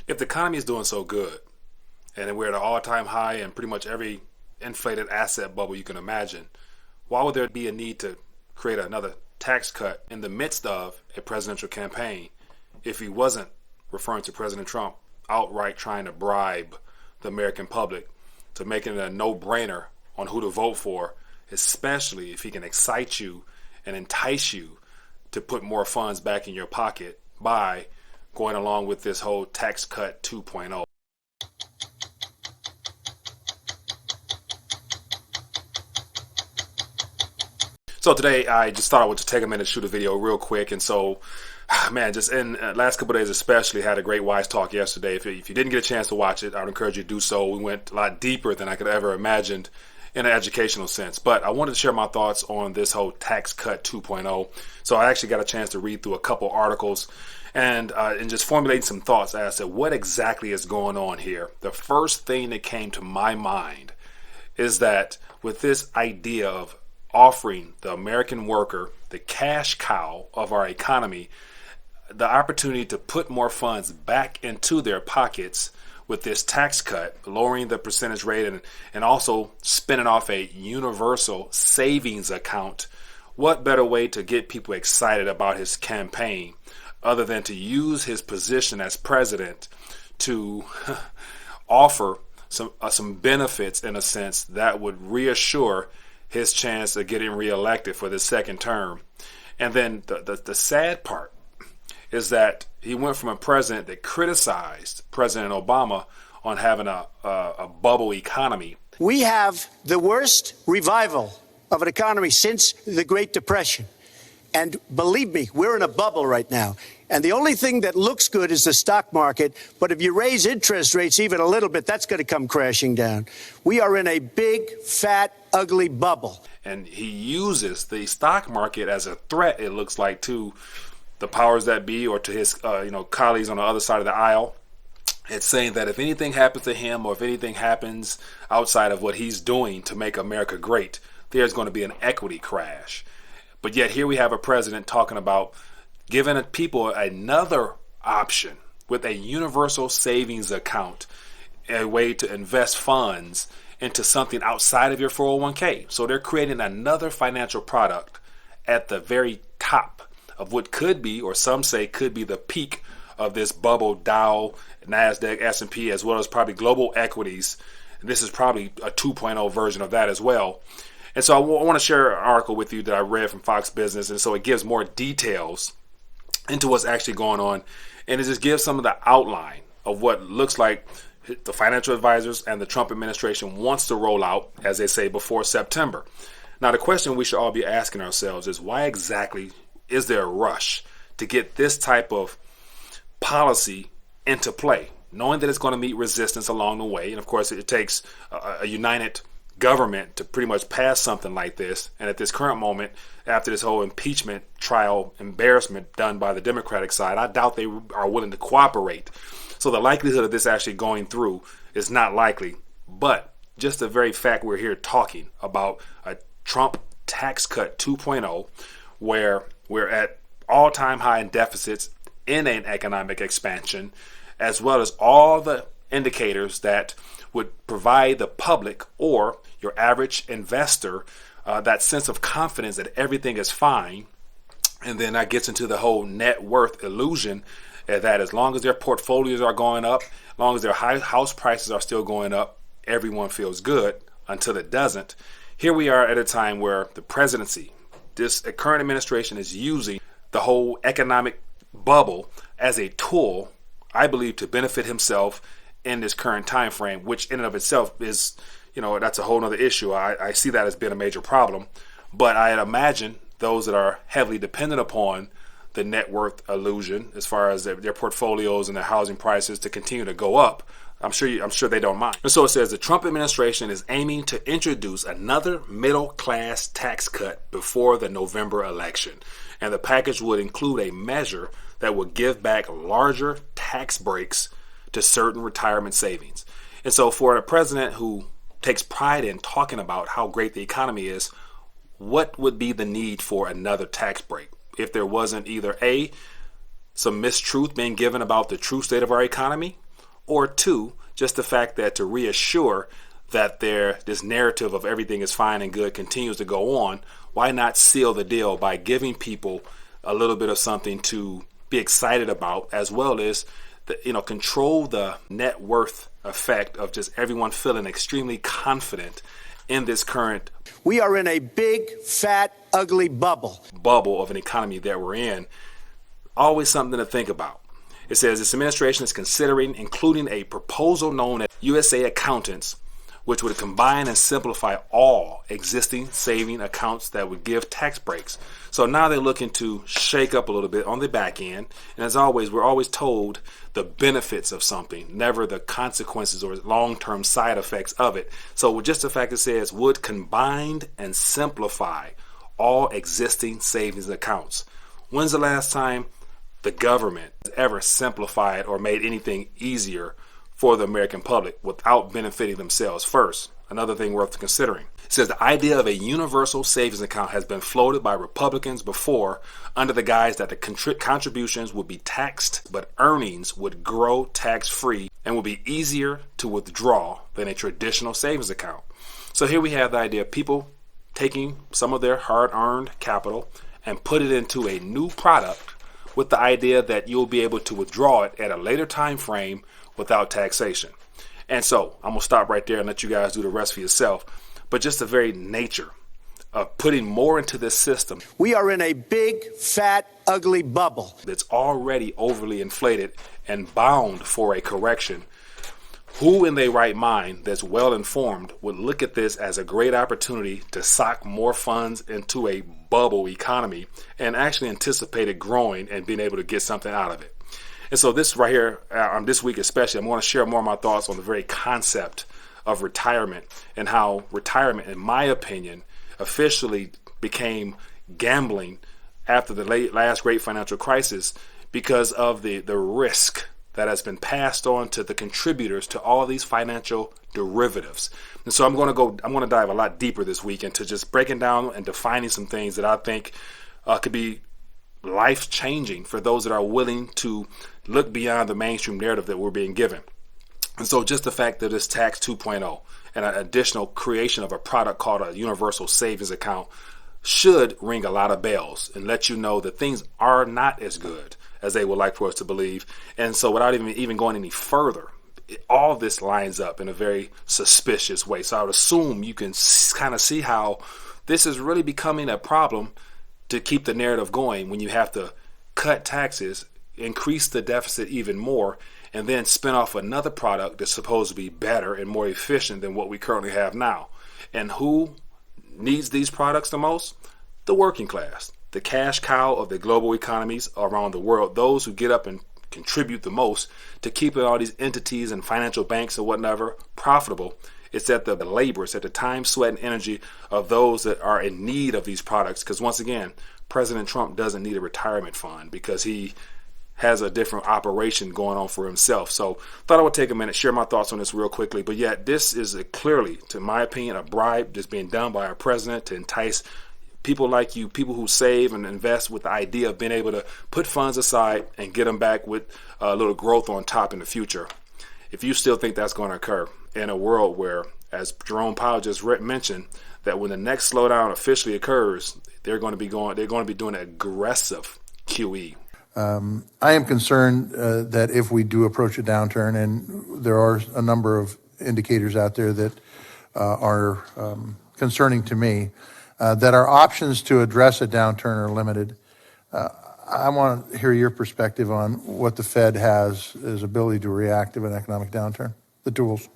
If the economy is doing so good, and we're at an all-time high in pretty much every inflated asset bubble you can imagine, why would there be a need to create another tax cut in the midst of a presidential campaign if he wasn't, referring to President Trump, outright trying to bribe the American public to make it a no-brainer on who to vote for, especially if he can excite you and entice you to put more funds back in your pocket by going along with this whole tax cut 2.0. So today I just thought I would just take a minute to shoot a video real quick. And so, man, just in last couple of days especially, had a great wise talk yesterday. If you didn't get a chance to watch it, I would encourage you to do so. We went a lot deeper than I could ever imagined in an educational sense. But I wanted to share my thoughts on this whole tax cut 2.0. So I actually got a chance to read through a couple articles and just formulating some thoughts as to what exactly is going on here. The first thing that came to my mind is that with this idea of offering the American worker, the cash cow of our economy, the opportunity to put more funds back into their pockets with this tax cut, lowering the percentage rate and also spinning off a universal savings account. What better way to get people excited about his campaign other than to use his position as president to offer some benefits, in a sense, that would reassure his chance of getting reelected for the second term. And then the sad part is that he went from a president that criticized President Obama on having a bubble economy. We have the worst revival of an economy since the Great Depression. And believe me, we're in a bubble right now. And the only thing that looks good is the stock market. But if you raise interest rates even a little bit, that's going to come crashing down. We are in a big, fat, ugly bubble. And he uses the stock market as a threat, it looks like, to the powers that be or to his colleagues on the other side of the aisle. It's saying that if anything happens to him or if anything happens outside of what he's doing to make America great, there's going to be an equity crash. But yet here we have a president talking about giving people another option with a universal savings account, a way to invest funds into something outside of your 401k. So they're creating another financial product at the very top of what could be, or some say could be, the peak of this bubble. Dow, NASDAQ, S&P, as well as probably global equities. This is probably a 2.0 version of that as well. And so I want to share an article with you that I read from Fox Business, and so it gives more details into what's actually going on, and it just gives some of the outline of what looks like the financial advisors and the Trump administration wants to roll out, as they say, before September. Now, the question we should all be asking ourselves is, why exactly is there a rush to get this type of policy into play, knowing that it's going to meet resistance along the way? And of course, it takes a united government to pretty much pass something like this. And at this current moment, after this whole impeachment trial embarrassment done by the Democratic side, I doubt they are willing to cooperate. So the likelihood of this actually going through is not likely. But just the very fact we're here talking about a Trump tax cut 2.0, where we're at all-time high in deficits in an economic expansion, as well as all the indicators that would provide the public or your average investor that sense of confidence that everything is fine. And then that gets into the whole net worth illusion, that as long as their portfolios are going up, as long as their house prices are still going up, everyone feels good, until it doesn't. Here we are at a time where the presidency, this current administration, is using the whole economic bubble as a tool, I believe, to benefit himself in this current time frame, which in and of itself is, that's a whole other issue. I see that as being a major problem. But I imagine those that are heavily dependent upon the net worth illusion, as far as their portfolios and their housing prices to continue to go up, I'm sure they don't mind. And so it says the Trump administration is aiming to introduce another middle class tax cut before the November election. And the package would include a measure that would give back larger tax breaks to certain retirement savings. And so for a president who takes pride in talking about how great the economy is, what would be the need for another tax break if there wasn't either A, some mistruth being given about the true state of our economy, Or two, just the fact that to reassure that this narrative of everything is fine and good continues to go on, why not seal the deal by giving people a little bit of something to be excited about, as well as control the net worth effect of just everyone feeling extremely confident in this current. We are in a big, fat, ugly bubble of an economy that we're in. Always something to think about. It says this administration is considering including a proposal known as USA Accountants, which would combine and simplify all existing saving accounts that would give tax breaks. So now they're looking to shake up a little bit on the back end. And as always, we're always told the benefits of something, never the consequences or long-term side effects of it. So with just the fact it says would combine and simplify all existing savings accounts. When's the last time the government has ever simplified or made anything easier for the American public without benefiting themselves first? Another thing worth considering. It says the idea of a universal savings account has been floated by Republicans before under the guise that the contributions would be taxed, but earnings would grow tax-free and would be easier to withdraw than a traditional savings account. So here we have the idea of people taking some of their hard-earned capital and put it into a new product with the idea that you'll be able to withdraw it at a later time frame without taxation. And so I'm going to stop right there and let you guys do the rest for yourself. But just the very nature of putting more into this system. We are in a big, fat, ugly bubble that's already overly inflated and bound for a correction. Who in their right mind that's well informed would look at this as a great opportunity to sock more funds into a bubble economy and actually anticipate it growing and being able to get something out of it? And so this right here, this week especially, I'm going to share more of my thoughts on the very concept of retirement and how retirement, in my opinion, officially became gambling after the last great financial crisis because of the risk that has been passed on to the contributors to all these financial derivatives. And so I'm going to dive a lot deeper this week into just breaking down and defining some things that I think could be life-changing for those that are willing to look beyond the mainstream narrative that we're being given. And so just the fact that this tax 2.0 and an additional creation of a product called a universal savings account should ring a lot of bells and let you know that things are not as good as they would like for us to believe. And so without even going any further, all of this lines up in a very suspicious way. So I would assume you can kind of see how this is really becoming a problem to keep the narrative going when you have to cut taxes, increase the deficit even more, and then spin off another product that's supposed to be better and more efficient than what we currently have now. And who needs these products the most? The working class, the cash cow of the global economies around the world, those who get up and contribute the most to keeping all these entities and financial banks and whatever profitable. It's at the labor, it's at the time, sweat, and energy of those that are in need of these products. Because once again, President Trump doesn't need a retirement fund because he has a different operation going on for himself. So thought I would take a minute, share my thoughts on this real quickly. But yet this is clearly, to my opinion, a bribe that's being done by our president to entice people like you, people who save and invest with the idea of being able to put funds aside and get them back with a little growth on top in the future. If you still think that's going to occur in a world where, as Jerome Powell just mentioned, that when the next slowdown officially occurs, they're going to be doing aggressive QE. I am concerned that if we do approach a downturn, and there are a number of indicators out there that are concerning to me, that our options to address a downturn are limited. I want to hear your perspective on what the Fed has as ability to react to an economic downturn, the tools.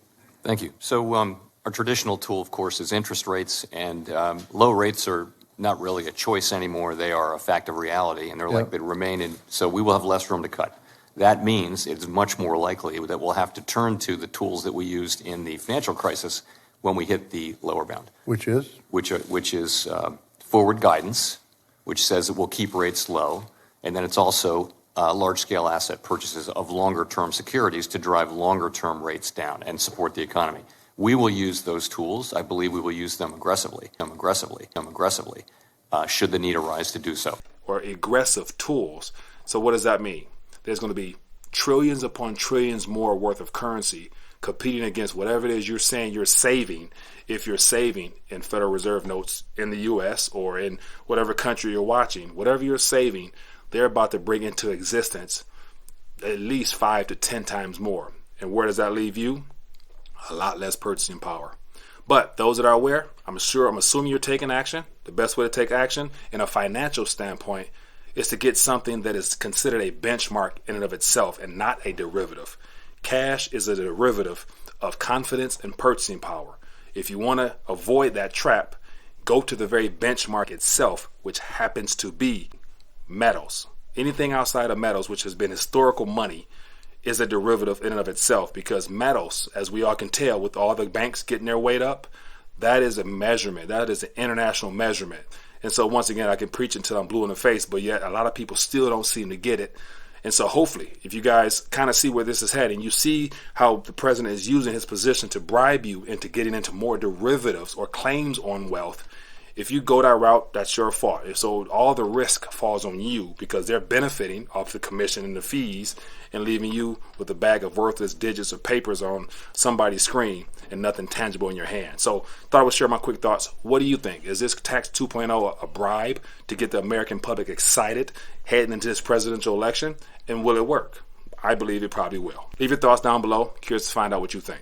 Thank you. So our traditional tool, of course, is interest rates, and low rates are not really a choice anymore. They are a fact of reality, and they're likely to remain in. So we will have less room to cut. That means it's much more likely that we'll have to turn to the tools that we used in the financial crisis when we hit the lower bound. Which is? Which is forward guidance, which says it will keep rates low, and then it's also large-scale asset purchases of longer-term securities to drive longer-term rates down and support the economy. We will use those tools. I believe we will use them aggressively, should the need arise to do so. Or aggressive tools. So what does that mean? There's going to be trillions upon trillions more worth of currency competing against whatever it is you're saying you're saving, if you're saving in Federal Reserve notes in the U.S. or in whatever country you're watching, whatever you're saving, they're about to bring into existence at least 5 to 10 times more. And where does that leave you? A lot less purchasing power. But those that are aware, I'm assuming you're taking action. The best way to take action in a financial standpoint is to get something that is considered a benchmark in and of itself and not a derivative. Cash is a derivative of confidence and purchasing power. If you want to avoid that trap, go to the very benchmark itself, which happens to be metals. Anything outside of metals, which has been historical money, is a derivative in and of itself, because metals, as we all can tell with all the banks getting their weight up, that is a measurement. That is an international measurement. And so once again, I can preach until I'm blue in the face, but yet a lot of people still don't seem to get it. And so hopefully, if you guys kind of see where this is heading, you see how the president is using his position to bribe you into getting into more derivatives or claims on wealth. If you go that route, that's your fault. So all the risk falls on you, because they're benefiting off the commission and the fees and leaving you with a bag of worthless digits or papers on somebody's screen and nothing tangible in your hand. So thought I would share my quick thoughts. What do you think? Is this tax 2.0 a bribe to get the American public excited heading into this presidential election? And will it work? I believe it probably will. Leave your thoughts down below. Curious to find out what you think.